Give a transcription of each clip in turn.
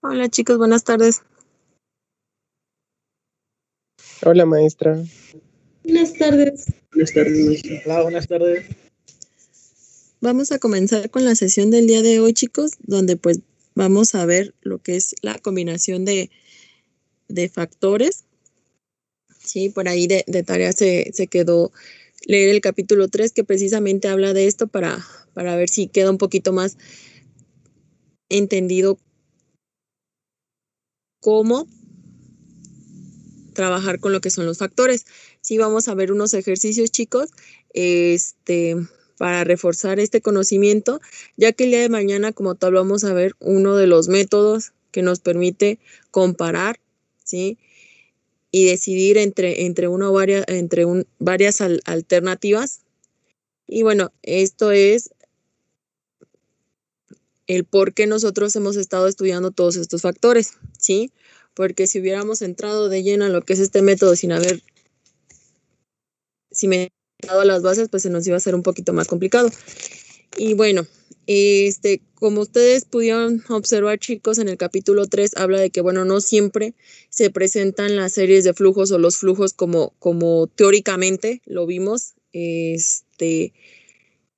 Hola chicos, buenas tardes. Hola maestra. Buenas tardes. Buenas tardes, maestra. Hola, buenas tardes. Vamos a comenzar con la sesión del día de hoy, chicos, donde pues vamos a ver lo que es la combinación de factores. Sí, por ahí de tarea se quedó leer el capítulo 3, que precisamente habla de esto para ver si queda un poquito más entendido cómo trabajar con lo que son los factores. Sí, vamos a ver unos ejercicios, chicos, para reforzar este conocimiento, ya que el día de mañana, como tal, vamos a ver uno de los métodos que nos permite comparar, ¿sí? Y decidir entre una o varias alternativas. Y bueno, esto es el por qué nosotros hemos estado estudiando todos estos factores, ¿sí? Porque si hubiéramos entrado de lleno en lo que es este método sin haber cimentado las bases, pues se nos iba a hacer un poquito más complicado. Y bueno, como ustedes pudieron observar, chicos, en el capítulo 3 habla de que, bueno, no siempre se presentan las series de flujos o los flujos como teóricamente lo vimos,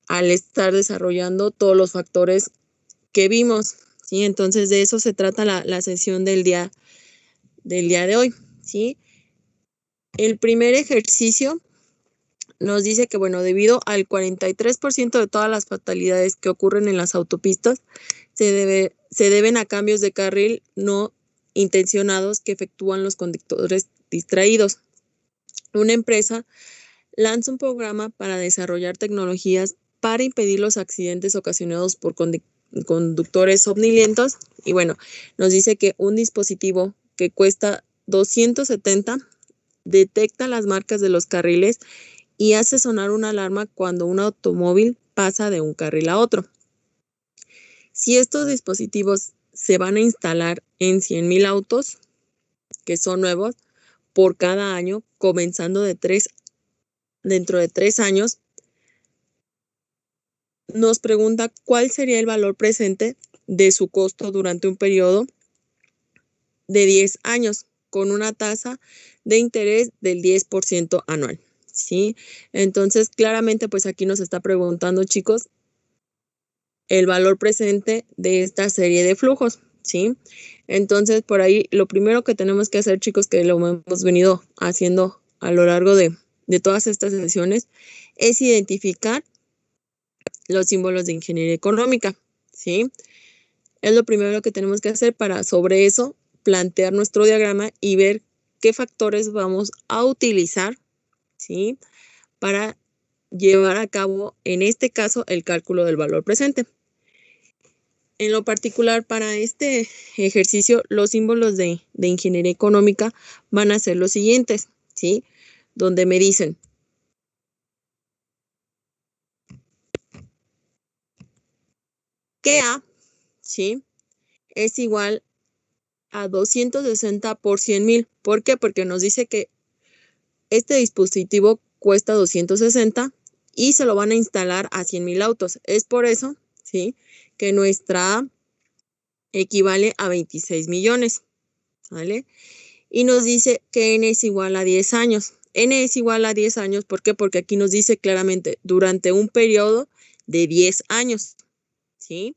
al estar desarrollando todos los factores que vimos, ¿sí? Entonces de eso se trata la sesión del día de hoy, ¿sí? El primer ejercicio nos dice que, bueno, debido al 43% de todas las fatalidades que ocurren en las autopistas, se deben a cambios de carril no intencionados que efectúan los conductores distraídos. Una empresa lanza un programa para desarrollar tecnologías para impedir los accidentes ocasionados por conductores somnolientos. Y bueno, nos dice que un dispositivo que cuesta 270 detecta las marcas de los carriles y hace sonar una alarma cuando un automóvil pasa de un carril a otro. Si estos dispositivos se van a instalar en 100,000 autos, que son nuevos, por cada año, comenzando dentro de 3 años, nos pregunta cuál sería el valor presente de su costo durante un periodo de 10 años, con una tasa de interés del 10% anual, ¿sí? Entonces, claramente, pues aquí nos está preguntando, chicos, el valor presente de esta serie de flujos, ¿sí? Entonces, por ahí, lo primero que tenemos que hacer, chicos, que lo hemos venido haciendo a lo largo de todas estas sesiones, es identificar los símbolos de ingeniería económica, ¿sí? Es lo primero que tenemos que hacer para, sobre eso, plantear nuestro diagrama y ver qué factores vamos a utilizar, ¿sí? Para llevar a cabo, en este caso, el cálculo del valor presente. En lo particular, para este ejercicio, los símbolos de ingeniería económica van a ser los siguientes, ¿sí? Donde me dicen que A, ¿sí? Es igual a 260 por 100,000. ¿Por qué? Porque nos dice que este dispositivo cuesta 260 y se lo van a instalar a 100,000 autos. Es por eso, ¿sí? Que nuestra A equivale a 26 millones, ¿vale? Y nos dice que N es igual a 10 años. N es igual a 10 años, ¿por qué? Porque aquí nos dice claramente durante un periodo de 10 años, ¿sí?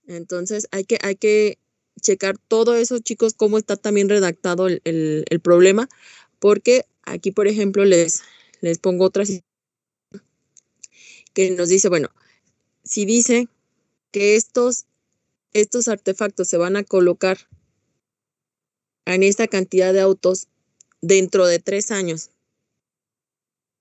Entonces hay que checar todo eso, chicos, cómo está también redactado el problema, porque aquí, por ejemplo, les pongo otra que nos dice, bueno, si dice que estos artefactos se van a colocar en esta cantidad de autos dentro de 3 años,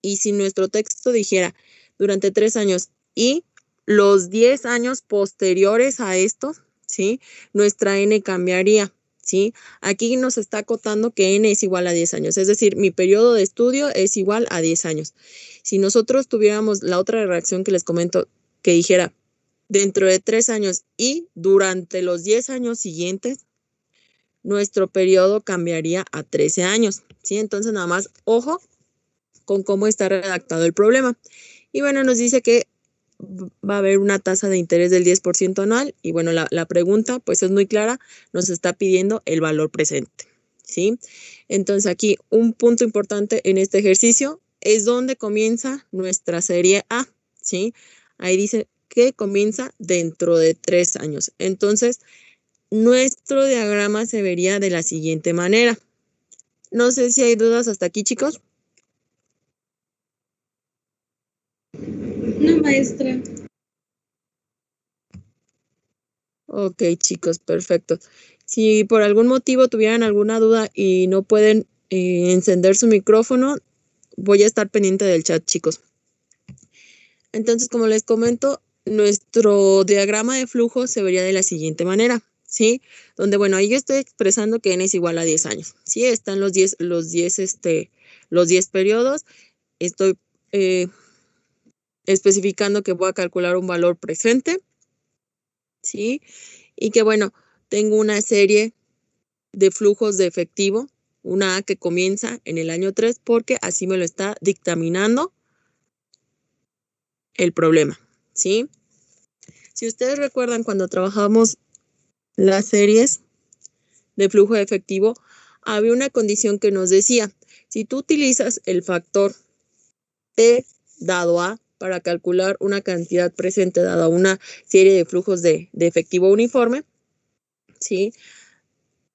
y si nuestro texto dijera durante 3 años y los 10 años posteriores a estos, ¿sí? Nuestra N cambiaría, ¿sí? Aquí nos está acotando que N es igual a 10 años, es decir, mi periodo de estudio es igual a 10 años. Si nosotros tuviéramos la otra reacción que les comento, que dijera dentro de 3 años y durante los 10 años siguientes, nuestro periodo cambiaría a 13 años, ¿sí? Entonces, nada más, ojo con cómo está redactado el problema. Y bueno, nos dice que va a haber una tasa de interés del 10% anual. Y bueno, la pregunta pues es muy clara, nos está pidiendo el valor presente, ¿sí? Entonces aquí un punto importante en este ejercicio es donde comienza nuestra serie A, ¿sí? Ahí dice que comienza dentro de 3 años. Entonces, nuestro diagrama se vería de la siguiente manera. No sé si hay dudas hasta aquí, chicos. No, maestra. Ok, chicos, perfecto. Si por algún motivo tuvieran alguna duda y no pueden encender su micrófono, voy a estar pendiente del chat, chicos. Entonces, como les comento, nuestro diagrama de flujo se vería de la siguiente manera, ¿sí? Donde, bueno, ahí yo estoy expresando que n es igual a 10 años, ¿sí? Están los 10 periodos. Estoy especificando que voy a calcular un valor presente, ¿sí? Y que, bueno, tengo una serie de flujos de efectivo, una A que comienza en el año 3, porque así me lo está dictaminando el problema, ¿sí? Si ustedes recuerdan cuando trabajamos las series de flujo de efectivo, había una condición que nos decía, si tú utilizas el factor P dado A para calcular una cantidad presente dada una serie de flujos de efectivo uniforme, ¿sí?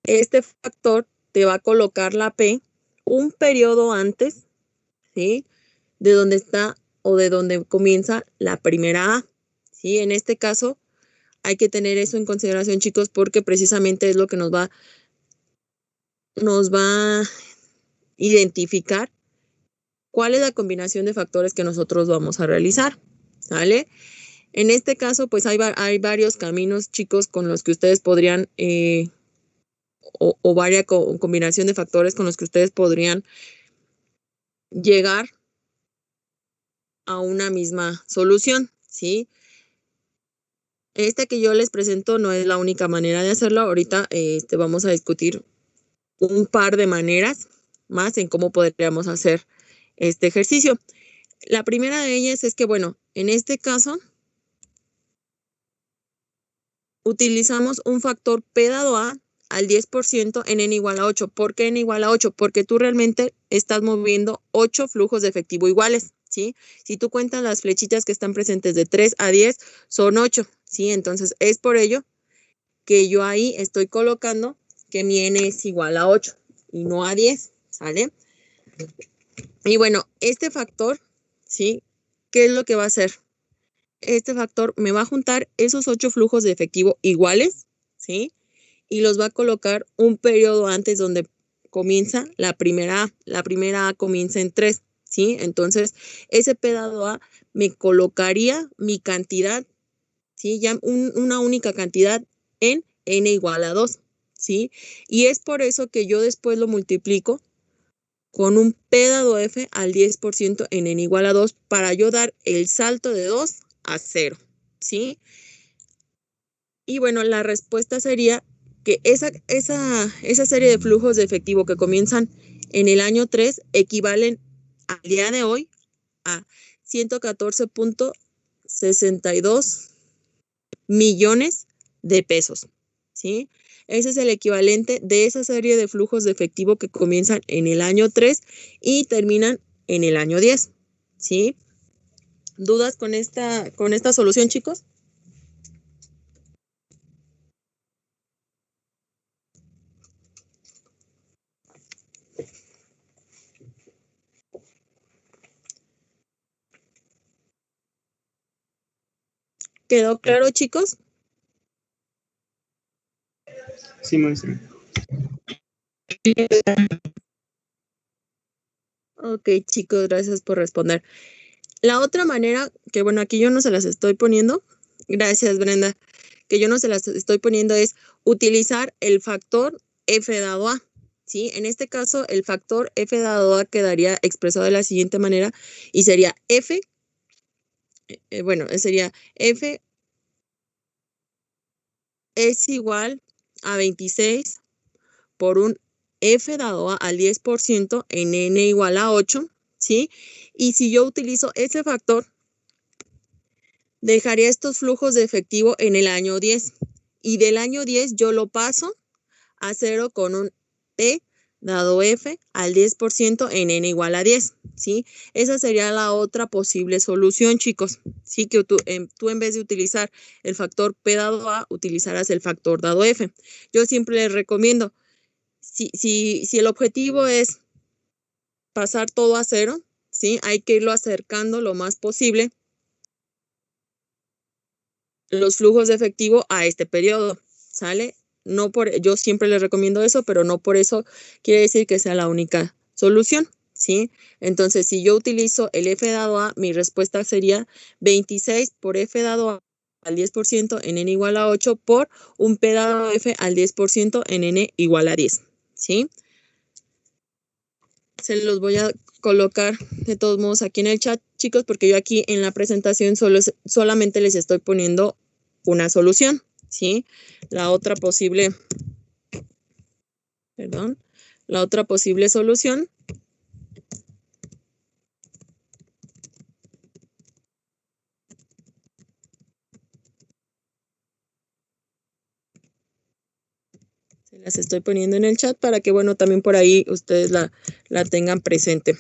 Este factor te va a colocar la P un periodo antes, ¿sí? De donde está o de donde comienza la primera A, ¿sí? En este caso hay que tener eso en consideración, chicos, porque precisamente es lo que nos va a identificar cuál es la combinación de factores que nosotros vamos a realizar, ¿sale? En este caso, pues hay varios caminos, chicos, con los que ustedes podrían, o varias combinación de factores con los que ustedes podrían llegar a una misma solución, ¿sí? Esta que yo les presento no es la única manera de hacerlo. Ahorita vamos a discutir un par de maneras más en cómo podríamos hacer este ejercicio. La primera de ellas es que, bueno, en este caso utilizamos un factor P dado A al 10% en n igual a 8. ¿Por qué n igual a 8? Porque tú realmente estás moviendo 8 flujos de efectivo iguales, ¿sí? Si tú cuentas las flechitas que están presentes de 3 a 10, son 8, ¿sí? Entonces, es por ello que yo ahí estoy colocando que mi n es igual a 8 y no a 10, ¿sale? Y bueno, este factor, ¿sí? ¿Qué es lo que va a hacer? Este factor me va a juntar esos 8 flujos de efectivo iguales, ¿sí? Y los va a colocar un periodo antes donde comienza la primera A. La primera A comienza en 3, ¿sí? Entonces, ese P dado A me colocaría mi cantidad, ¿sí? Ya una única cantidad en n igual a 2, ¿sí? Y es por eso que yo después lo multiplico con un P dado F al 10% en n igual a 2 para yo dar el salto de 2 a 0, ¿sí? Y bueno, la respuesta sería que esa serie de flujos de efectivo que comienzan en el año 3 equivalen al día de hoy a 114.62 millones de pesos, ¿sí? Ese es el equivalente de esa serie de flujos de efectivo que comienzan en el año 3 y terminan en el año 10, ¿sí? ¿Dudas con esta solución, chicos? ¿Quedó claro, chicos? Sí, maestra. Ok, chicos, gracias por responder. La otra manera, que bueno, aquí yo no se las estoy poniendo, gracias Brenda, que yo no se las estoy poniendo es utilizar el factor F dado A, ¿sí? En este caso, el factor F dado A quedaría expresado de la siguiente manera y sería F, sería F es igual a 26 por un F dado A al 10% en N igual a 8, ¿sí? Y si yo utilizo ese factor, dejaría estos flujos de efectivo en el año 10 y del año 10 yo lo paso a 0 con un P dado F al 10% en N igual a 10, ¿sí? Esa sería la otra posible solución, chicos, ¿sí? Que tú en vez de utilizar el factor P dado A, utilizarás el factor dado F. Yo siempre les recomiendo, si el objetivo es pasar todo a 0, ¿sí? Hay que irlo acercando lo más posible los flujos de efectivo a este periodo, ¿sale? No yo siempre les recomiendo eso, pero no por eso quiere decir que sea la única solución, ¿sí? Entonces, si yo utilizo el F dado A, mi respuesta sería 26 por F dado A al 10% en N igual a 8 por un P dado F al 10% en N igual a 10, ¿sí? Se los voy a colocar de todos modos aquí en el chat, chicos, porque yo aquí en la presentación solamente les estoy poniendo una solución, ¿sí? La otra posible solución se las estoy poniendo en el chat para que, bueno, también por ahí ustedes la tengan presente.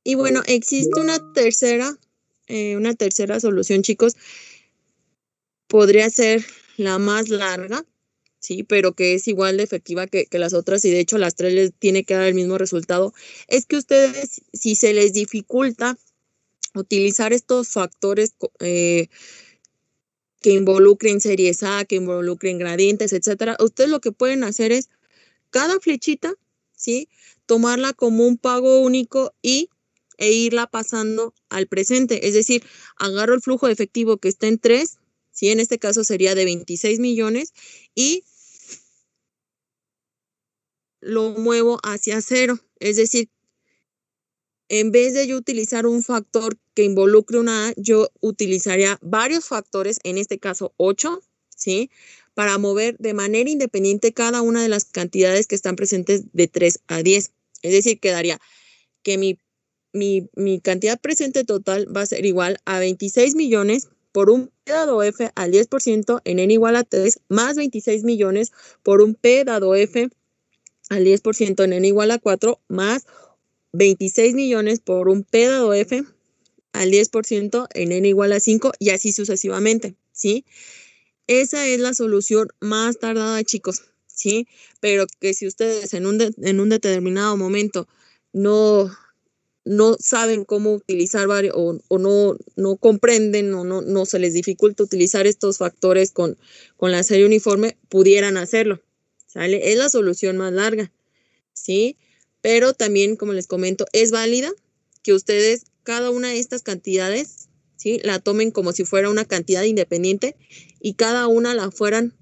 Y bueno, existe una tercera solución, chicos. Podría ser la más larga, sí, pero que es igual de efectiva que las otras y de hecho las tres les tiene que dar el mismo resultado. Es que ustedes, si se les dificulta utilizar estos factores que involucren series A, que involucren gradientes, etcétera, ustedes lo que pueden hacer es cada flechita, ¿sí? Tomarla como un pago único e irla pasando al presente. Es decir, agarro el flujo de efectivo que está en 3, ¿sí? En este caso sería de 26 millones y lo muevo hacia 0. Es decir, en vez de yo utilizar un factor que involucre una A, yo utilizaría varios factores, en este caso 8, ¿sí? Para mover de manera independiente cada una de las cantidades que están presentes de 3 a 10. Es decir, quedaría que mi cantidad presente total va a ser igual a 26 millones por un P dado F al 10% en N igual a 3, más 26 millones por un P dado F al 10% en N igual a 4, más 26 millones por un P dado F al 10% en N igual a 5 y así sucesivamente, ¿sí? Esa es la solución más tardada, chicos, ¿sí? Pero que si ustedes en un determinado momento no saben cómo utilizar varios o no comprenden o no se les dificulta utilizar estos factores con la serie uniforme, pudieran hacerlo, ¿sale? Es la solución más larga, ¿sí? Pero también, como les comento, es válida que ustedes cada una de estas cantidades, ¿sí? La tomen como si fuera una cantidad independiente y cada una la fueran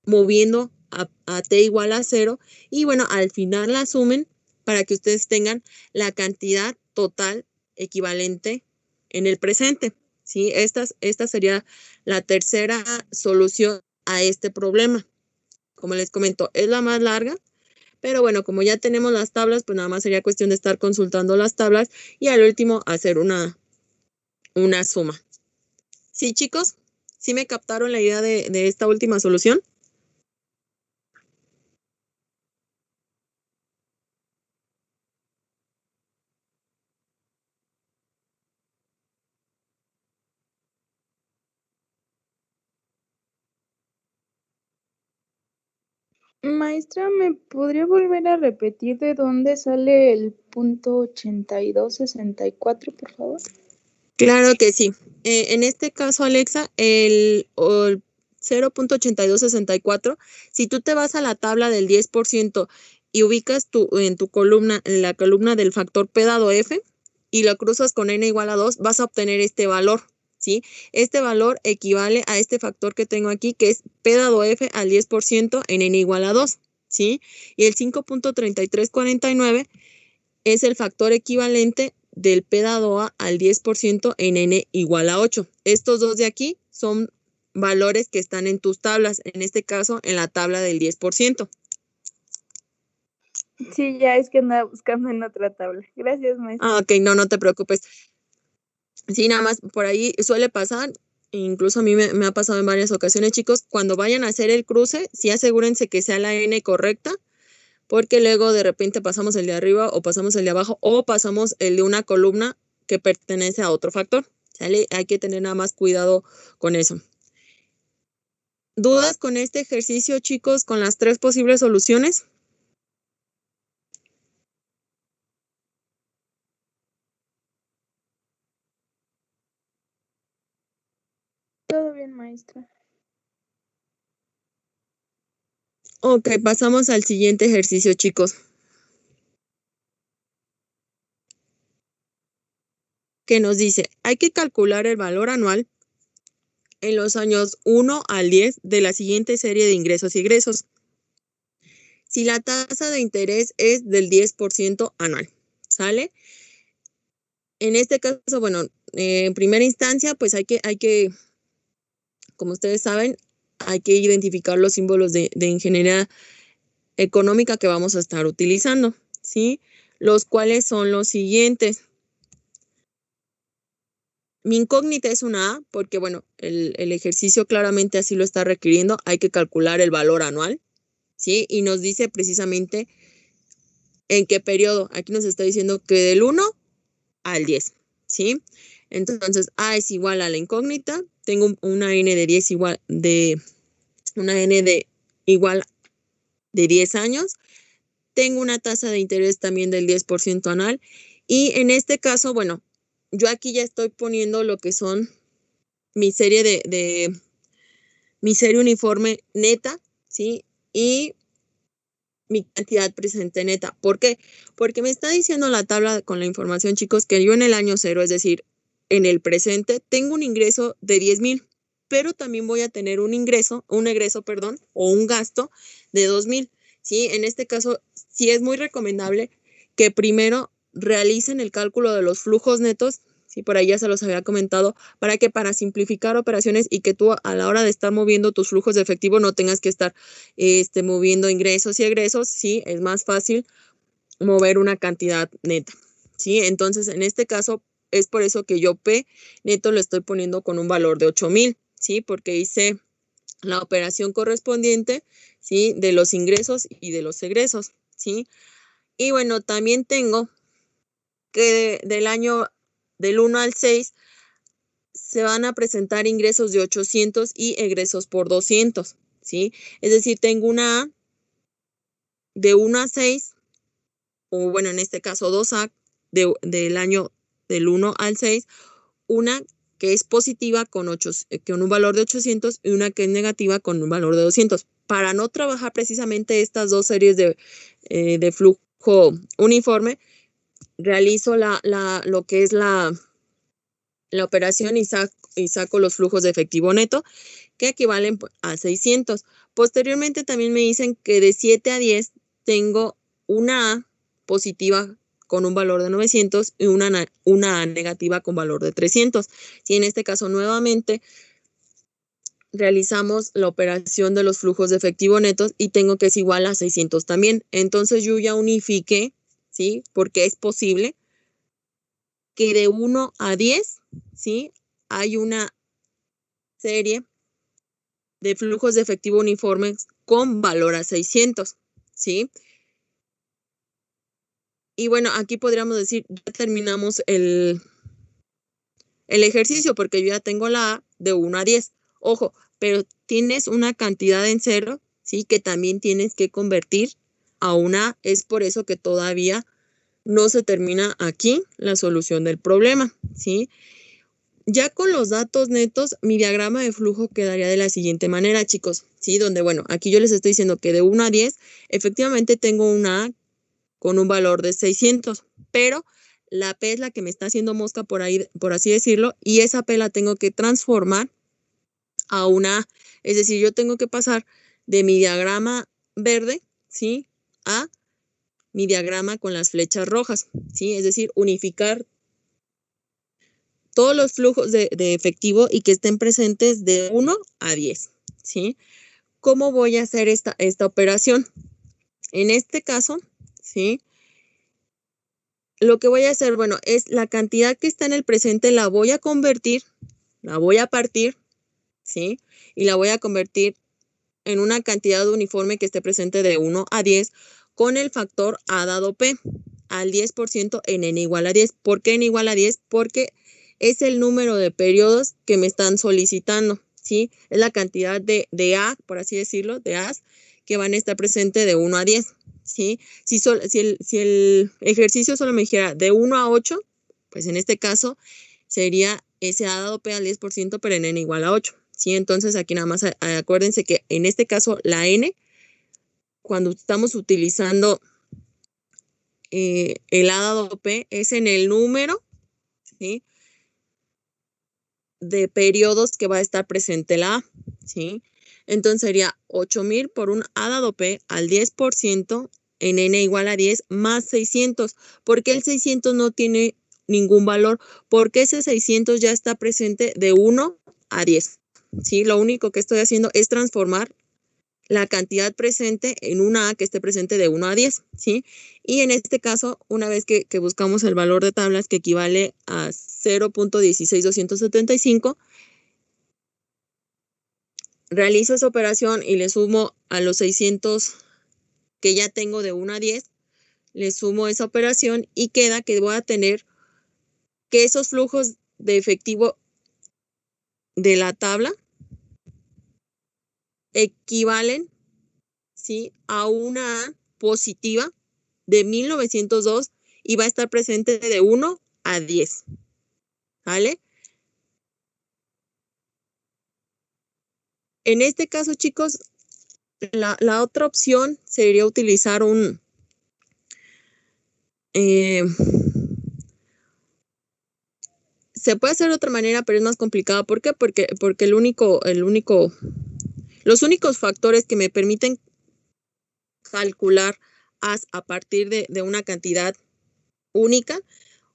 moviendo a t igual a 0 y bueno, al final la sumen para que ustedes tengan la cantidad total equivalente en el presente, ¿sí? Esta sería la tercera solución a este problema. Como les comento, es la más larga, pero bueno, como ya tenemos las tablas, pues nada más sería cuestión de estar consultando las tablas y al último hacer una suma. ¿Sí, chicos? ¿Sí me captaron la idea de esta última solución? Maestra, ¿me podría volver a repetir de dónde sale el punto 8264, por favor? Claro que sí. En este caso, Alexa, el 0.8264, si tú te vas a la tabla del 10% y ubicas en tu columna, en la columna del factor P dado F, y lo cruzas con N igual a 2, vas a obtener este valor, ¿sí? Este valor equivale a este factor que tengo aquí, que es P dado F al 10% en N igual a 2, ¿sí? Y el 5.3349 es el factor equivalente del P dado A al 10% en N igual a 8. Estos dos de aquí son valores que están en tus tablas, en este caso en la tabla del 10%. Sí, ya es que andaba buscando en otra tabla. Gracias, maestra. Ok, no te preocupes. Sí, nada más por ahí suele pasar, incluso a mí me ha pasado en varias ocasiones, chicos, cuando vayan a hacer el cruce, sí asegúrense que sea la N correcta, porque luego de repente pasamos el de arriba o pasamos el de abajo o pasamos el de una columna que pertenece a otro factor, ¿sale? Hay que tener nada más cuidado con eso. ¿Dudas con este ejercicio, chicos, con las 3 posibles soluciones? Todo bien, maestra. Ok, pasamos al siguiente ejercicio, chicos. Que nos dice, hay que calcular el valor anual en los años 1 al 10 de la siguiente serie de ingresos y egresos. Si la tasa de interés es del 10% anual, ¿sale? En este caso, bueno, en primera instancia, pues hay que, como ustedes saben, hay que identificar los símbolos de ingeniería económica que vamos a estar utilizando, ¿sí? Los cuales son los siguientes. Mi incógnita es una A, porque bueno, el ejercicio claramente así lo está requiriendo. Hay que calcular el valor anual, ¿sí? Y nos dice precisamente en qué periodo. Aquí nos está diciendo que del 1 al 10, ¿sí? Entonces, A es igual a la incógnita. Tengo una N de 10 igual de, una N de igual de 10 años. Tengo una tasa de interés también del 10% anual. Y en este caso, bueno, yo aquí ya estoy poniendo lo que son mi serie mi serie uniforme neta, ¿sí? Y mi cantidad presente neta. ¿Por qué? Porque me está diciendo la tabla con la información, chicos, que yo en el año 0, es decir, en el presente, tengo un ingreso de 10,000, pero también voy a tener un egreso, o un gasto de 2,000, ¿sí? En este caso, sí es muy recomendable que primero realicen el cálculo de los flujos netos, sí, por ahí ya se los había comentado, para simplificar operaciones y que tú a la hora de estar moviendo tus flujos de efectivo no tengas que estar moviendo ingresos y egresos, sí, es más fácil mover una cantidad neta, sí. Entonces, en este caso, es por eso que yo P neto lo estoy poniendo con un valor de 8,000, sí, porque hice la operación correspondiente, sí, de los ingresos y de los egresos, sí. Y bueno, también tengo que del año del 1 al 6 se van a presentar ingresos de 800 y egresos por 200, ¿sí? Es decir, tengo una A de 1 a 6, o bueno, en este caso 2A del año del 1 al 6, una que es positiva con un valor de 800 y una que es negativa con un valor de 200. Para no trabajar precisamente estas dos series de flujo uniforme, realizo lo que es la operación y saco los flujos de efectivo neto, que equivalen a 600. Posteriormente también me dicen que de 7 a 10 tengo una A positiva con un valor de 900 y una A negativa con valor de 300. Y en este caso nuevamente realizamos la operación de los flujos de efectivo netos y tengo que es igual a 600 también. Entonces yo ya unifiqué, ¿sí? Porque es posible que de 1 a 10, ¿sí? Hay una serie de flujos de efectivo uniformes con valor a 600, ¿sí? Y bueno, aquí podríamos decir, ya terminamos el ejercicio porque yo ya tengo la A de 1 a 10. Ojo, pero tienes una cantidad en cero, ¿sí? Que también tienes que convertir a una A. Es por eso que todavía no se termina aquí la solución del problema, ¿sí? Ya con los datos netos, mi diagrama de flujo quedaría de la siguiente manera, chicos, ¿sí? Donde, bueno, aquí yo les estoy diciendo que de 1 a 10, efectivamente tengo una A con un valor de 600, pero la P es la que me está haciendo mosca por ahí, por así decirlo, y esa P la tengo que transformar a una A. Es decir, yo tengo que pasar de mi diagrama verde, ¿sí? A mi diagrama con las flechas rojas, ¿sí? Es decir, unificar todos los flujos de efectivo y que estén presentes de 1 a 10, ¿sí? ¿Cómo voy a hacer esta operación? En este caso, ¿sí? Lo que voy a hacer, bueno, es la cantidad que está en el presente la voy a convertir, la voy a partir, ¿sí? Y la voy a convertir en una cantidad uniforme que esté presente de 1 a 10 con el factor A dado P al 10% en n igual a 10. ¿Por qué n igual a 10? Porque es el número de periodos que me están solicitando, ¿sí? Es la cantidad de A, por así decirlo, de A's que van a estar presentes de 1 a 10, ¿sí? Si el ejercicio solo me dijera de 1 a 8, pues en este caso sería ese A dado P al 10%, pero en n igual a 8. ¿Sí? Entonces aquí nada más acuérdense que en este caso la n, cuando estamos utilizando el A dado P, es en el número, ¿sí? de periodos que va a estar presente la A, ¿sí? Entonces sería 8000 por un A dado P al 10% en n igual a 10 más 600. ¿Por qué el 600 no tiene ningún valor? Porque ese 600 ya está presente de 1 a 10. ¿Sí? Lo único que estoy haciendo es transformar la cantidad presente en una A que esté presente de 1 a 10, ¿sí? Y en este caso, una vez que buscamos el valor de tablas que equivale a 0.16275, realizo esa operación y le sumo a los 600 que ya tengo de 1 a 10, le sumo esa operación y queda que voy a tener que esos flujos de efectivo de la tabla equivalen, ¿sí? a una A positiva de 1902 y va a estar presente de 1 a 10. ¿Vale? En este caso, chicos, la otra opción sería utilizar un se puede hacer de otra manera, pero es más complicado. ¿Por qué? Porque los únicos factores que me permiten calcular a partir de una cantidad única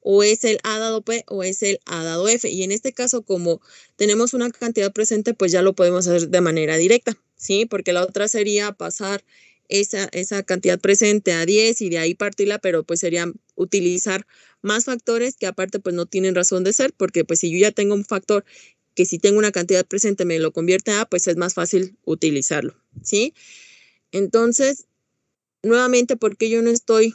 o es el A dado P o es el A dado F. Y en este caso, como tenemos una cantidad presente, pues ya lo podemos hacer de manera directa, ¿sí? Porque la otra sería pasar esa cantidad presente a 10 y de ahí partirla, pero pues sería utilizar más factores que aparte pues no tienen razón de ser, porque pues si yo ya tengo un factor que si tengo una cantidad presente me lo convierte a A, pues es más fácil utilizarlo, ¿sí? Entonces, nuevamente, ¿por qué yo no estoy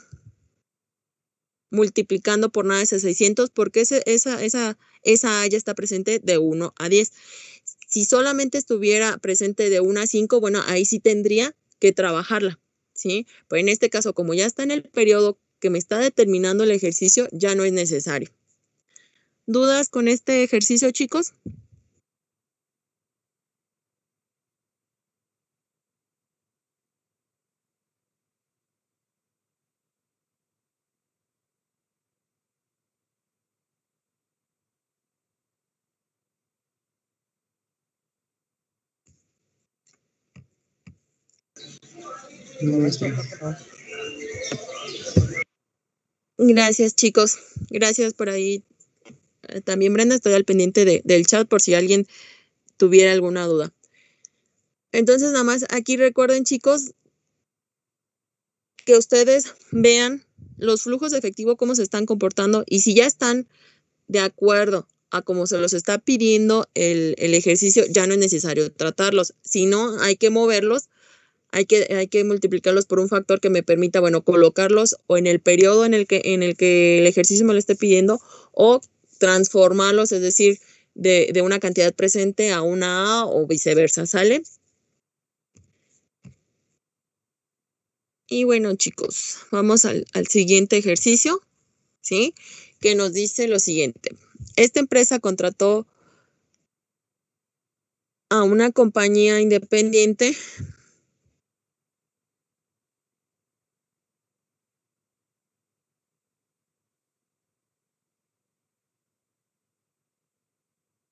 multiplicando por nada ese 600? Porque esa A ya está presente de 1 a 10. Si solamente estuviera presente de 1 a 5, bueno, ahí sí tendría que trabajarla, ¿sí? Pero en este caso, como ya está en el periodo que me está determinando el ejercicio, ya no es necesario. ¿Dudas con este ejercicio, chicos? No, maestra. Gracias, chicos. Gracias por ahí. También, Brenda, estoy al pendiente del chat por si alguien tuviera alguna duda. Entonces, nada más aquí recuerden, chicos, que ustedes vean los flujos de efectivo, cómo se están comportando y si ya están de acuerdo a cómo se los está pidiendo el ejercicio, ya no es necesario tratarlos. Si no, hay que moverlos, hay que multiplicarlos por un factor que me permita, bueno, colocarlos o en el periodo en el que el ejercicio me lo esté pidiendo o transformarlos, es decir, de una cantidad presente a una A o viceversa, ¿sale? Y bueno, chicos, vamos al siguiente ejercicio, ¿sí? Que nos dice lo siguiente. Esta empresa contrató a una compañía independiente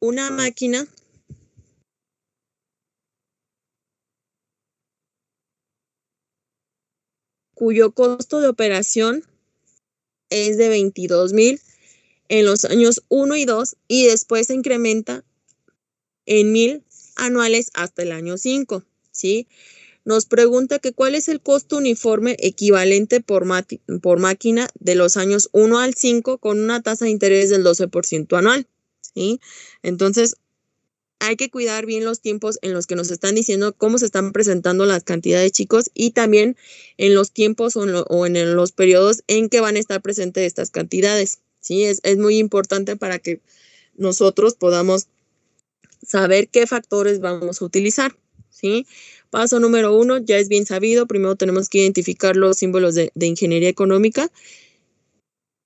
una máquina cuyo costo de operación es de 22,000 en los años 1 y 2 y después se incrementa en 1000 anuales hasta el año 5, ¿sí? Nos pregunta que cuál es el costo uniforme equivalente por máquina de los años 1 al 5 con una tasa de interés del 12% anual, ¿sí? Entonces, hay que cuidar bien los tiempos en los que nos están diciendo cómo se están presentando las cantidades, chicos, y también en los tiempos o en los periodos en que van a estar presentes estas cantidades, ¿sí? Es muy importante para que nosotros podamos saber qué factores vamos a utilizar, ¿sí? Paso número 1, ya es bien sabido, primero tenemos que identificar los símbolos de ingeniería económica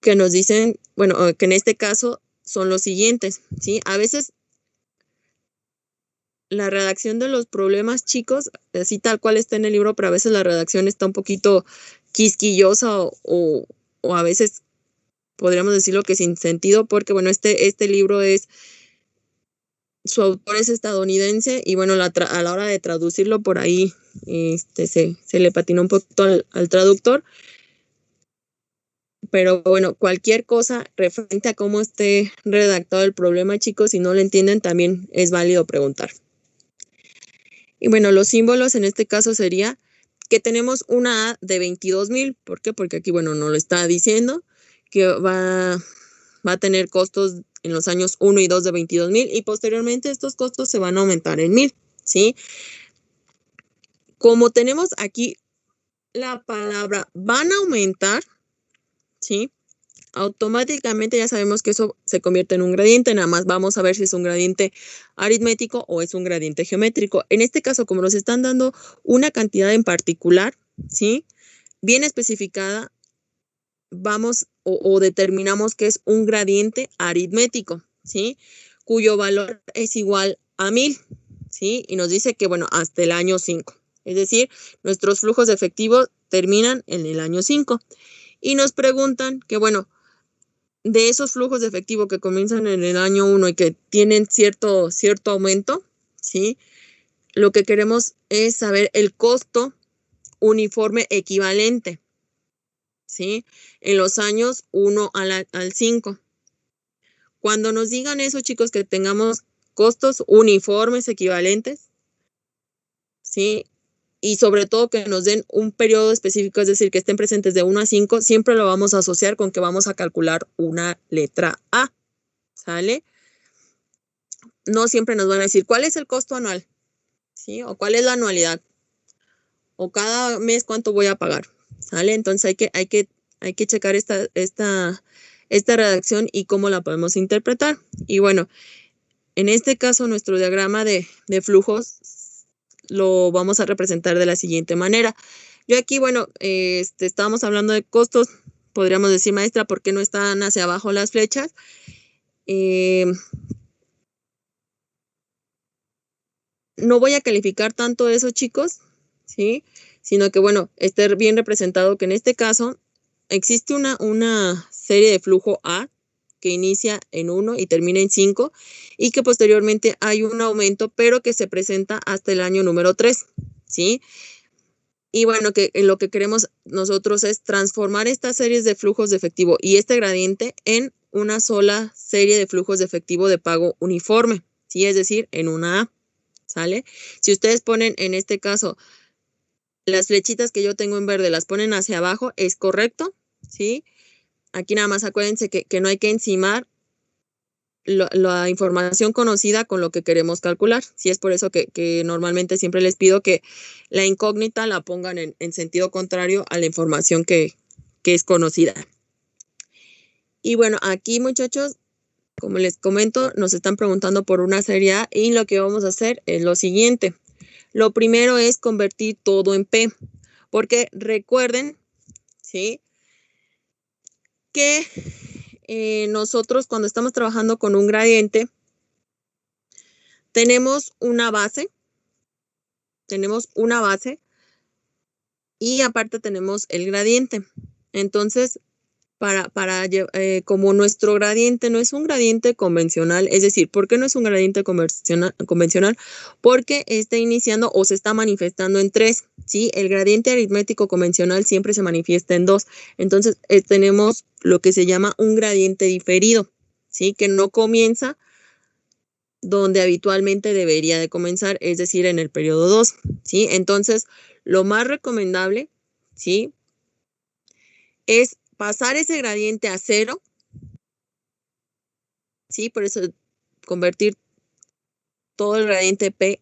que nos dicen, bueno, que en este caso son los siguientes, ¿sí? A veces la redacción de los problemas, chicos, así tal cual está en el libro, pero a veces la redacción está un poquito quisquillosa o a veces podríamos decirlo que sin sentido, porque bueno, este libro su autor es estadounidense y bueno, a la hora de traducirlo por ahí se le patinó un poquito al traductor. Pero bueno, cualquier cosa referente a cómo esté redactado el problema, chicos, si no lo entienden, también es válido preguntar. Y bueno, los símbolos en este caso sería que tenemos una A de 22,000. ¿Por qué? Porque aquí, bueno, nos lo está diciendo que va a tener costos en los años 1 y 2 de 22,000 y posteriormente estos costos se van a aumentar en 1000, ¿sí? Como tenemos aquí la palabra van a aumentar, ¿sí? Automáticamente ya sabemos que eso se convierte en un gradiente, nada más vamos a ver si es un gradiente aritmético o es un gradiente geométrico. En este caso, como nos están dando una cantidad en particular, ¿sí? Bien especificada, vamos o determinamos que es un gradiente aritmético, ¿sí? Cuyo valor es igual a 1000, ¿sí? Y nos dice que, bueno, hasta el año 5. Es decir, nuestros flujos de efectivo terminan en el año 5. Y nos preguntan que, bueno, de esos flujos de efectivo que comienzan en el año 1 y que tienen cierto aumento, ¿sí? Lo que queremos es saber el costo uniforme equivalente, ¿sí? En los años 1 al 5. Cuando nos digan eso, chicos, que tengamos costos uniformes equivalentes, ¿sí? Y sobre todo que nos den un periodo específico, es decir, que estén presentes de 1 a 5, siempre lo vamos a asociar con que vamos a calcular una letra A, ¿sale? No siempre nos van a decir cuál es el costo anual, ¿sí? O cuál es la anualidad, o cada mes cuánto voy a pagar, ¿sale? Entonces hay que checar esta redacción y cómo la podemos interpretar. Y bueno, en este caso nuestro diagrama de flujos lo vamos a representar de la siguiente manera. Yo aquí, bueno, estábamos hablando de costos, podríamos decir, maestra, ¿por qué no están hacia abajo las flechas? No voy a calificar tanto eso, chicos, ¿sí? Sino que, bueno, esté bien representado que en este caso existe una serie de flujo A que inicia en 1 y termina en 5 y que posteriormente hay un aumento, pero que se presenta hasta el año número 3, ¿sí? Y bueno, que lo que queremos nosotros es transformar estas series de flujos de efectivo y este gradiente en una sola serie de flujos de efectivo de pago uniforme, ¿sí? Es decir, en una A, ¿sale? Si ustedes ponen en este caso las flechitas que yo tengo en verde, las ponen hacia abajo, es correcto, ¿sí? Aquí nada más acuérdense que no hay que encimar la información conocida con lo que queremos calcular. Sí, es por eso que normalmente siempre les pido que la incógnita la pongan en sentido contrario a la información que es conocida. Y bueno, aquí, muchachos, como les comento, nos están preguntando por una serie A y lo que vamos a hacer es lo siguiente. Lo primero es convertir todo en P, porque recuerden, ¿sí?, que nosotros cuando estamos trabajando con un gradiente, tenemos una base y aparte tenemos el gradiente. Entonces, como nuestro gradiente no es un gradiente convencional, es decir, ¿por qué no es un gradiente convencional? Porque está iniciando o se está manifestando en 3, ¿sí? El gradiente aritmético convencional siempre se manifiesta en 2, entonces tenemos lo que se llama un gradiente diferido, ¿sí? Que no comienza donde habitualmente debería de comenzar, es decir, en el periodo 2, ¿sí? Entonces, lo más recomendable, ¿sí? Es pasar ese gradiente a 0, ¿sí? Por eso convertir todo el gradiente P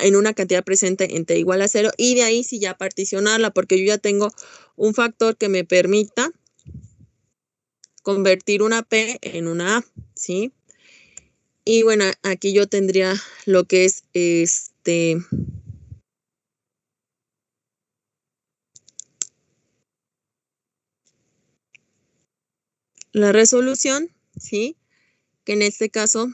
en una cantidad presente en T igual a 0 y de ahí sí ya particionarla, porque yo ya tengo un factor que me permita convertir una P en una A, ¿sí? Y bueno, aquí yo tendría lo que es la resolución, ¿sí? Que en este caso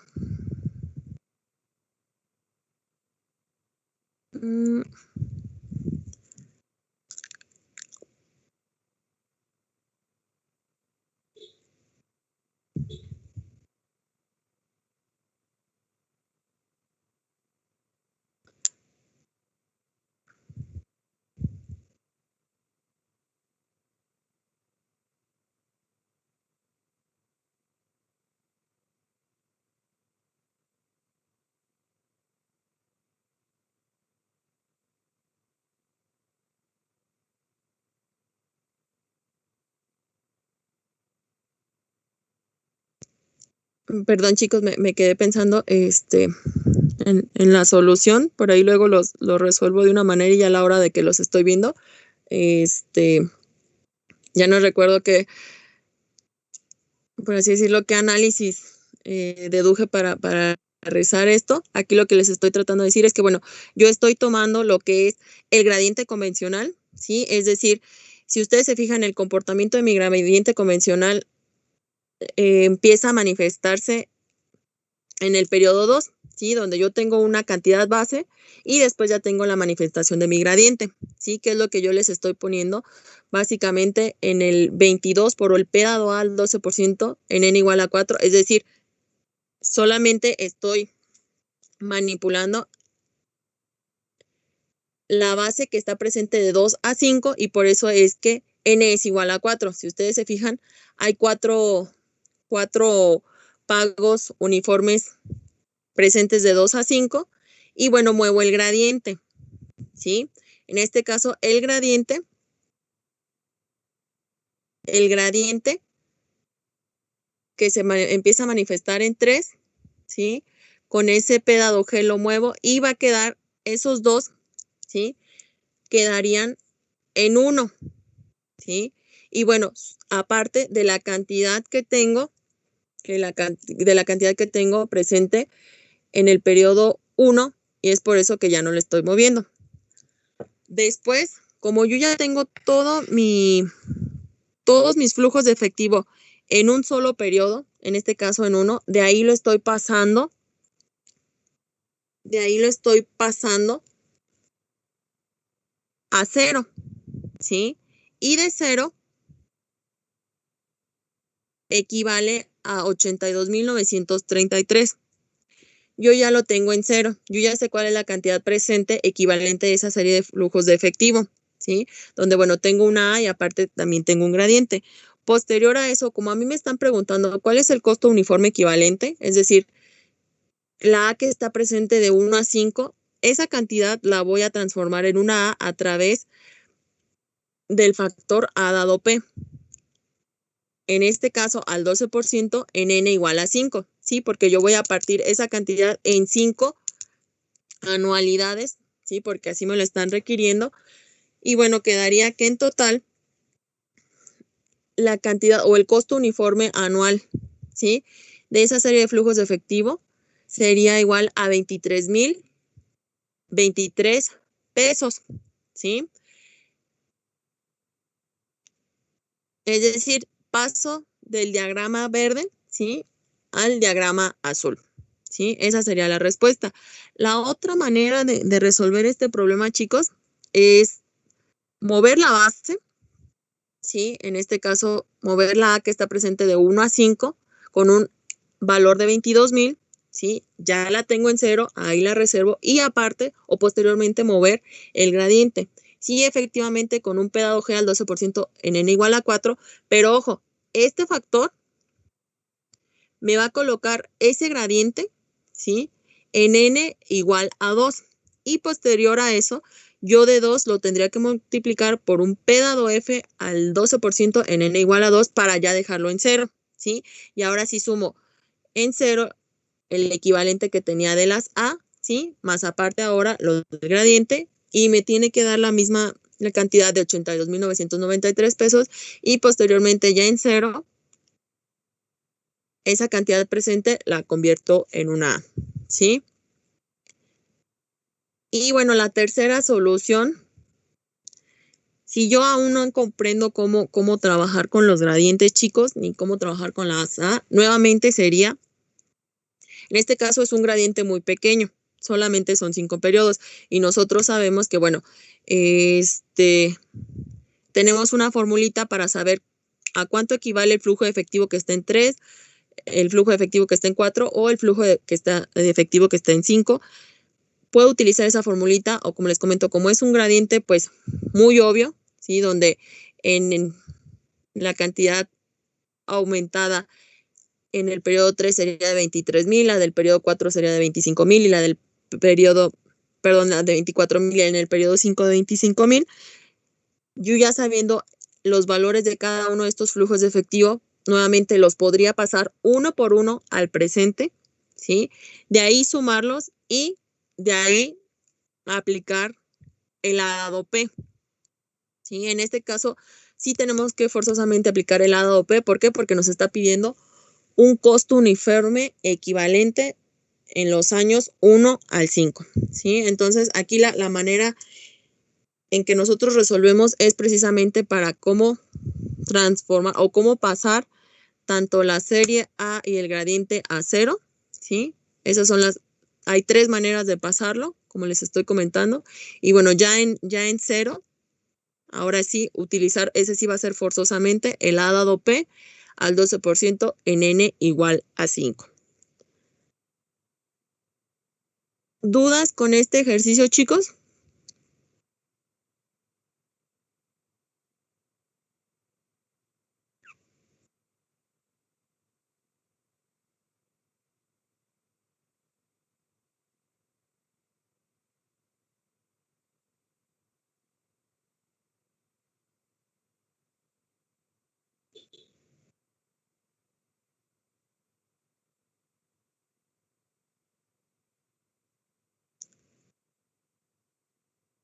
perdón, chicos, me quedé pensando en la solución. Por ahí luego lo resuelvo de una manera y ya a la hora de que los estoy viendo, ya no recuerdo qué, por así decirlo, qué análisis deduje para realizar esto. Aquí lo que les estoy tratando de decir es que, bueno, yo estoy tomando lo que es el gradiente convencional, ¿sí? Es decir, si ustedes se fijan, el comportamiento de mi gradiente convencional empieza a manifestarse en el periodo 2, ¿sí? Donde yo tengo una cantidad base y después ya tengo la manifestación de mi gradiente, ¿sí? Que es lo que yo les estoy poniendo básicamente en el 22 por el P dado A al 12% en N igual a 4, es decir, solamente estoy manipulando la base que está presente de 2 a 5 y por eso es que N es igual a 4. Si ustedes se fijan, hay cuatro pagos uniformes presentes de 2 a 5 y bueno, muevo el gradiente, ¿sí? En este caso, el gradiente que se empieza a manifestar en 3, ¿sí? Con ese P dado G lo muevo y va a quedar esos dos, ¿sí? Quedarían en 1, ¿sí? Y bueno, aparte de la cantidad que tengo, presente en el periodo 1, y es por eso que ya no le estoy moviendo. Después, como yo ya tengo todos mis flujos de efectivo en un solo periodo, en este caso en 1, de ahí lo estoy pasando a 0, ¿sí? Y de 0 equivale a 82,933. Yo ya lo tengo en 0. Yo ya sé cuál es la cantidad presente equivalente a esa serie de flujos de efectivo, ¿sí? Donde, bueno, tengo una A y aparte también tengo un gradiente. Posterior a eso, como a mí me están preguntando cuál es el costo uniforme equivalente, es decir, la A que está presente de 1 a 5, esa cantidad la voy a transformar en una A través del factor A dado P. En este caso, al 12% en N igual a 5, ¿sí? Porque yo voy a partir esa cantidad en 5 anualidades, ¿sí? Porque así me lo están requiriendo. Y bueno, quedaría que en total la cantidad o el costo uniforme anual, ¿sí? De esa serie de flujos de efectivo sería igual a 23,023 pesos, ¿sí? Es decir, paso del diagrama verde, ¿sí? Al diagrama azul, ¿sí? Esa sería la respuesta. La otra manera de resolver este problema, chicos, es mover la base, ¿sí? En este caso, mover la A que está presente de 1 a 5 con un valor de 22,000, ¿sí? Ya la tengo en 0, ahí la reservo y aparte o posteriormente mover el gradiente. Sí, efectivamente con un P dado G al 12% en n igual a 4, pero ojo, este factor me va a colocar ese gradiente, ¿sí? En n igual a 2 y posterior a eso, yo de 2 lo tendría que multiplicar por un P dado F al 12% en n igual a 2 para ya dejarlo en 0, ¿sí? Y ahora sí sumo en 0 el equivalente que tenía de las A, ¿sí? Más aparte ahora lo del gradiente y me tiene que dar la misma la cantidad de 82,993 pesos y posteriormente ya en 0 esa cantidad presente la convierto en una A, ¿sí? Y bueno, la tercera solución, si yo aún no comprendo cómo trabajar con los gradientes, chicos, ni cómo trabajar con las A, nuevamente sería, en este caso es un gradiente muy pequeño, solamente son 5 periodos, y nosotros sabemos que, bueno, tenemos una formulita para saber a cuánto equivale el flujo efectivo que está en 3, el flujo efectivo que está en 4 o el flujo efectivo que está en 5. Puedo utilizar esa formulita o como les comento, como es un gradiente pues muy obvio, ¿sí? Donde en la cantidad aumentada en el periodo 3 sería de 23,000, la del periodo 4 sería de 25,000 y la del periodo, perdón, la de 24,000 en el periodo 5 de 25,000. Yo ya sabiendo los valores de cada uno de estos flujos de efectivo, nuevamente los podría pasar uno por uno al presente, ¿sí? De ahí sumarlos y de ahí aplicar el A dado P, ¿sí? En este caso, sí tenemos que forzosamente aplicar el A dado P. ¿Por qué? Porque nos está pidiendo un costo uniforme equivalente en los años 1 al 5, ¿sí? Entonces, aquí la manera en que nosotros resolvemos es precisamente para cómo transformar o cómo pasar tanto la serie A y el gradiente a 0, ¿sí? Esas son hay 3 maneras de pasarlo, como les estoy comentando. Y bueno, ya en 0, ahora sí, utilizar, ese sí va a ser forzosamente el A dado P al 12% en n igual a 5. ¿Dudas con este ejercicio, chicos?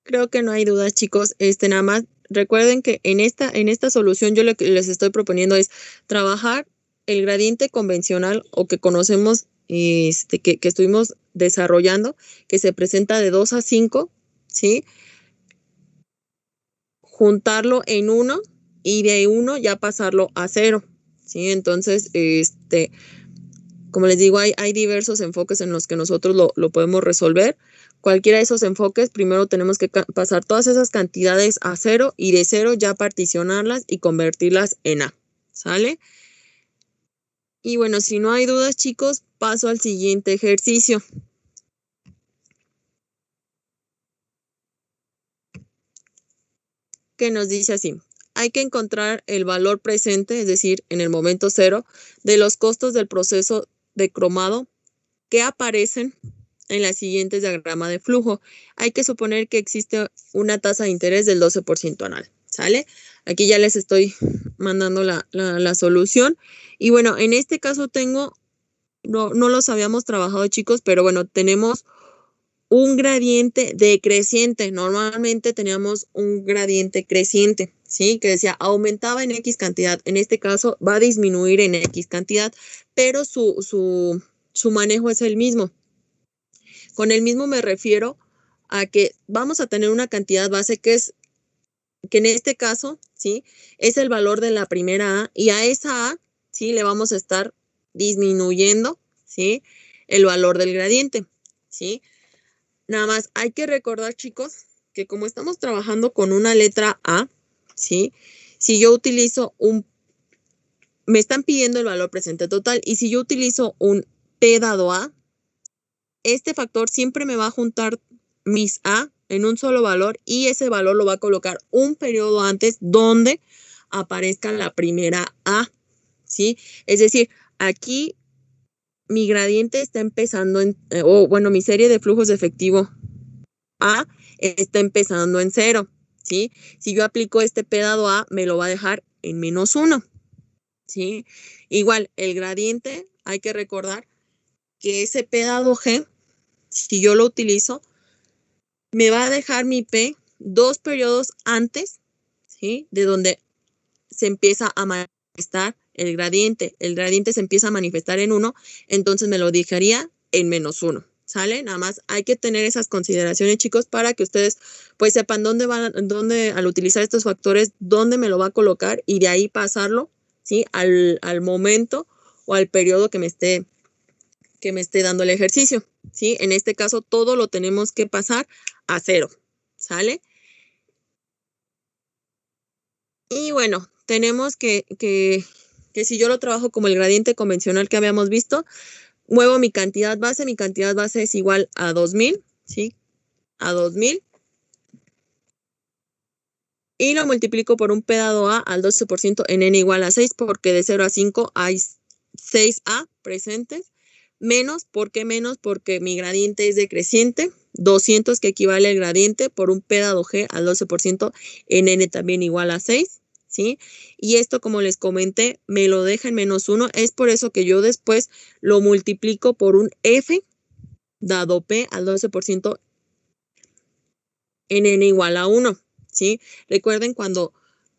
Creo que no hay dudas, chicos. Nada más recuerden que en esta solución yo lo que les estoy proponiendo es trabajar el gradiente convencional o que conocemos, que estuvimos desarrollando, que se presenta de 2 a 5, ¿sí? Juntarlo en 1 y de 1 ya pasarlo a 0, ¿sí? Entonces, como les digo, hay diversos enfoques en los que nosotros lo podemos resolver. Cualquiera de esos enfoques, primero tenemos que pasar todas esas cantidades a 0 y de 0 ya particionarlas y convertirlas en A, ¿sale? Y bueno, si no hay dudas, chicos, paso al siguiente ejercicio. Que nos dice así: hay que encontrar el valor presente, es decir, en el momento 0, de los costos del proceso de cromado que aparecen en las siguientes diagrama de flujo. Hay que suponer que existe una tasa de interés del 12% anual, ¿sale? Aquí ya les estoy mandando la solución. Y bueno, en este caso no los habíamos trabajado, chicos, pero bueno, tenemos un gradiente decreciente. Normalmente teníamos un gradiente creciente, ¿sí? Que decía aumentaba en X cantidad. En este caso va a disminuir en X cantidad, pero su manejo es el mismo. Con el mismo me refiero a que vamos a tener una cantidad base que en este caso, ¿sí? Es el valor de la primera A y a esa A, ¿sí? Le vamos a estar disminuyendo, ¿sí? El valor del gradiente, ¿sí? Nada más hay que recordar, chicos, que como estamos trabajando con una letra A, ¿sí? Si yo utilizo me están pidiendo el valor presente total, y si yo utilizo un P dado A, este factor siempre me va a juntar mis A en un solo valor, y ese valor lo va a colocar un periodo antes donde aparezca la primera A, ¿sí? Es decir, aquí mi gradiente está empezando mi serie de flujos de efectivo A está empezando en 0, ¿sí? Si yo aplico este P dado A, me lo va a dejar en -1, ¿sí? Igual, el gradiente, hay que recordar que ese P dado G, si yo lo utilizo, me va a dejar mi P 2 periodos antes, ¿sí? De donde se empieza a manifestar el gradiente. El gradiente se empieza a manifestar en 1, entonces me lo dejaría en -1. ¿Sale? Nada más hay que tener esas consideraciones, chicos, para que ustedes pues sepan dónde al utilizar estos factores, dónde me lo va a colocar, y de ahí pasarlo, ¿sí? Al momento o al periodo que me esté dando el ejercicio, ¿sí? En este caso, todo lo tenemos que pasar a 0, ¿sale? Y bueno, tenemos que si yo lo trabajo como el gradiente convencional que habíamos visto, muevo mi cantidad base es igual a 2000, ¿sí? A 2000. Y lo multiplico por un P dado A al 12% en N igual a 6, porque de 0 a 5 hay 6A presentes. Menos, ¿por qué menos? Porque mi gradiente es decreciente. 200, que equivale al gradiente, por un P dado G al 12% en N también igual a 6, ¿sí? Y esto, como les comenté, me lo deja en -1. Es por eso que yo después lo multiplico por un F dado P al 12% en N igual a 1, ¿sí? Recuerden, cuando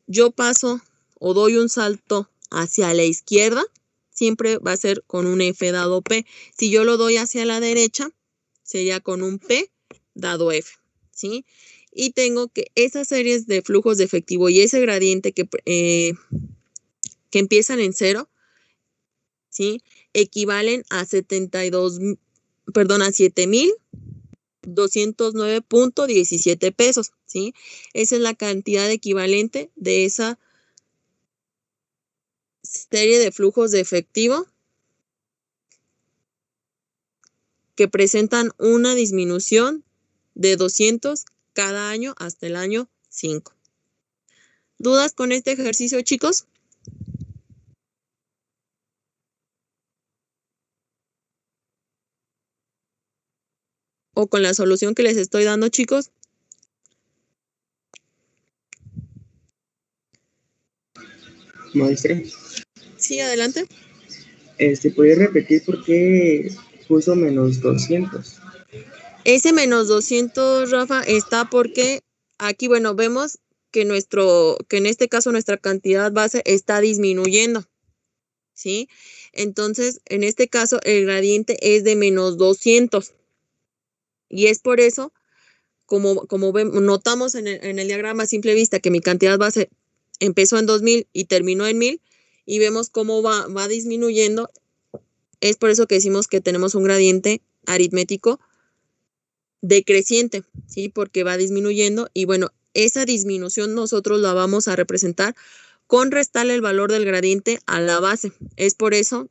yo paso o doy un salto hacia la izquierda, siempre va a ser con un F dado P. Si yo lo doy hacia la derecha, sería con un P dado F, ¿sí? Y tengo que esas series de flujos de efectivo y ese gradiente que empiezan en 0, ¿sí? Equivalen a 7,209.17 pesos, ¿sí? Esa es la cantidad equivalente de esa serie de flujos de efectivo que presentan una disminución de 200 cada año hasta el año 5. ¿Dudas con este ejercicio, chicos? ¿O con la solución que les estoy dando, chicos? Maestra, Sí, adelante. ¿puede repetir por qué puso -200? Ese -200, Rafa, está porque aquí, bueno, vemos que en este caso nuestra cantidad base está disminuyendo, ¿sí? Entonces, en este caso, el gradiente es de -200. Y es por eso, como notamos en el diagrama a simple vista, que mi cantidad base empezó en 2000 y terminó en 1000, y vemos cómo va disminuyendo. Es por eso que decimos que tenemos un gradiente aritmético decreciente, ¿sí? Porque va disminuyendo, y bueno, esa disminución nosotros la vamos a representar con restarle el valor del gradiente a la base. Es por eso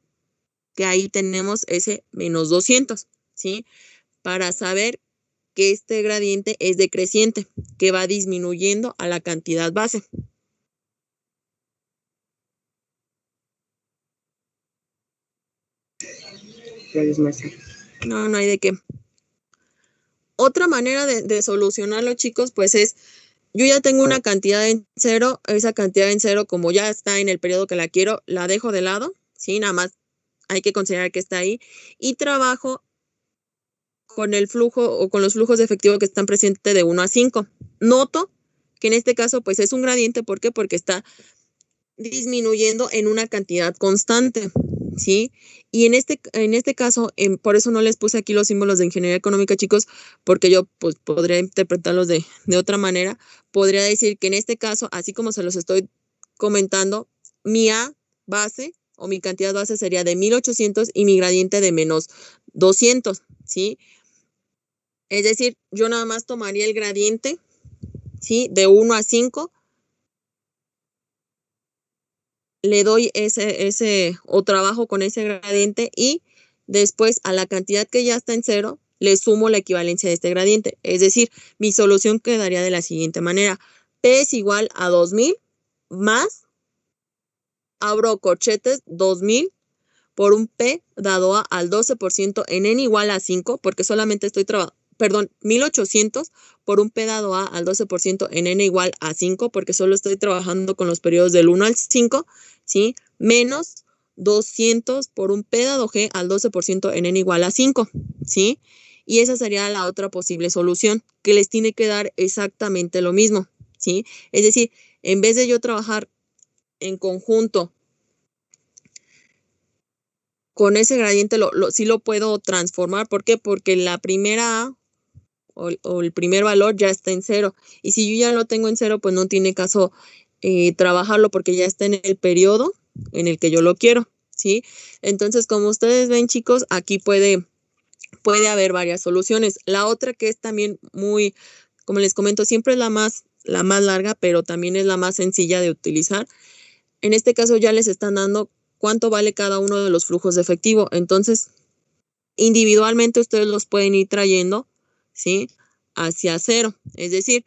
que ahí tenemos ese -200, ¿sí? Para saber que este gradiente es decreciente, que va disminuyendo a la cantidad base. Gracias, maestra. No hay de qué. Otra manera de solucionarlo, chicos, pues es, yo ya tengo una cantidad en 0, esa cantidad en 0, como ya está en el periodo que la quiero, la dejo de lado, ¿sí? Nada más hay que considerar que está ahí, y trabajo con el flujo o con los flujos de efectivo que están presentes de 1 a 5. Noto que en este caso pues es un gradiente, ¿por qué? Porque está disminuyendo en una cantidad constante, ¿sí? Y en este caso, por eso no les puse aquí los símbolos de ingeniería económica, chicos, porque yo pues podría interpretarlos de otra manera. Podría decir que en este caso, así como se los estoy comentando, mi A base o mi cantidad base sería de 1800 y mi gradiente de -200, ¿sí? Es decir, yo nada más tomaría el gradiente, ¿sí? De 1 a 5, le doy ese o trabajo con ese gradiente y después a la cantidad que ya está en 0 le sumo la equivalencia de este gradiente. Es decir, mi solución quedaría de la siguiente manera. P es igual a 2000 más, abro corchetes, 2000 por un P dado A al 12% en N igual a 5, porque solamente estoy trabajando, 1800 por un P dado A al 12% en N igual a 5, porque solo estoy trabajando con los periodos del 1 al 5, ¿sí? Menos 200 por un P dado G al 12% en N igual a 5, ¿sí? Y esa sería la otra posible solución, que les tiene que dar exactamente lo mismo, ¿sí? Es decir, en vez de yo trabajar en conjunto con ese gradiente, sí lo puedo transformar. ¿Por qué? Porque la primera A o el primer valor ya está en 0. Y si yo ya lo tengo en 0, pues no tiene caso trabajarlo porque ya está en el periodo en el que yo lo quiero, ¿sí? Entonces, como ustedes ven, chicos, aquí puede haber varias soluciones. La otra que es también muy, como les comento, siempre es la más larga, pero también es la más sencilla de utilizar. En este caso ya les están dando cuánto vale cada uno de los flujos de efectivo. Entonces, individualmente ustedes los pueden ir trayendo, ¿sí? Hacia 0. Es decir,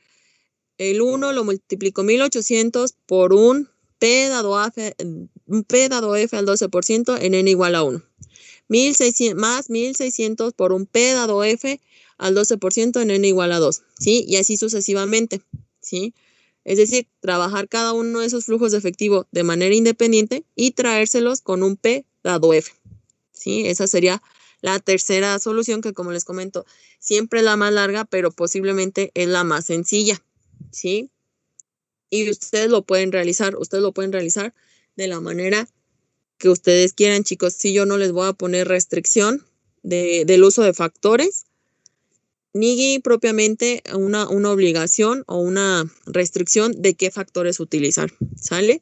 el 1 lo multiplico 1800 por un P dado F al 12% en N igual a 1. 1600 más 1600 por un P dado F al 12% en N igual a 2, ¿sí? Y así sucesivamente, ¿sí? Es decir, trabajar cada uno de esos flujos de efectivo de manera independiente y traérselos con un P dado F, ¿sí? Esa sería la tercera solución que, como les comento, siempre es la más larga, pero posiblemente es la más sencilla, ¿sí? Y ustedes lo pueden realizar de la manera que ustedes quieran, chicos. Si yo no les voy a poner restricción del uso de factores, ni propiamente una obligación o una restricción de qué factores utilizar, ¿sale?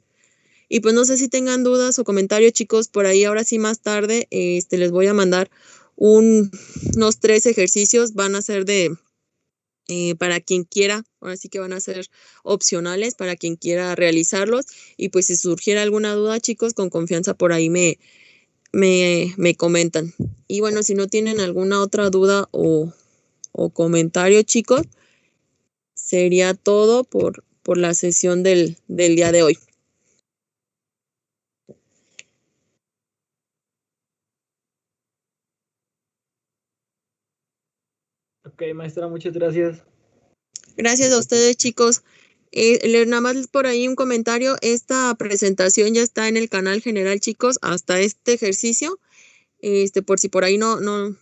Y pues no sé si tengan dudas o comentarios, chicos, por ahí ahora sí más tarde les voy a mandar unos 3 ejercicios, van a ser para quien quiera, ahora sí que van a ser opcionales para quien quiera realizarlos. Y pues si surgiera alguna duda, chicos, con confianza por ahí me comentan. Y bueno, si no tienen alguna otra duda o comentario, chicos, sería todo por la sesión del día de hoy. Ok, maestra, muchas gracias. Gracias a ustedes, chicos. Nada más por ahí un comentario. Esta presentación ya está en el canal general, chicos, hasta este ejercicio. Por si por ahí no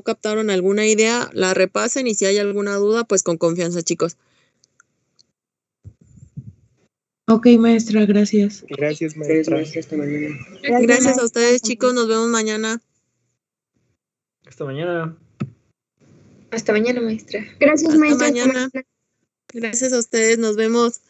captaron alguna idea, la repasen y si hay alguna duda, pues con confianza, chicos. Ok, maestra, gracias. Gracias, maestra. Hasta mañana. Gracias a ustedes, chicos. Nos vemos mañana. Hasta mañana. Hasta mañana, maestra. Gracias, Hasta maestra. mañana. Gracias a ustedes. Nos vemos.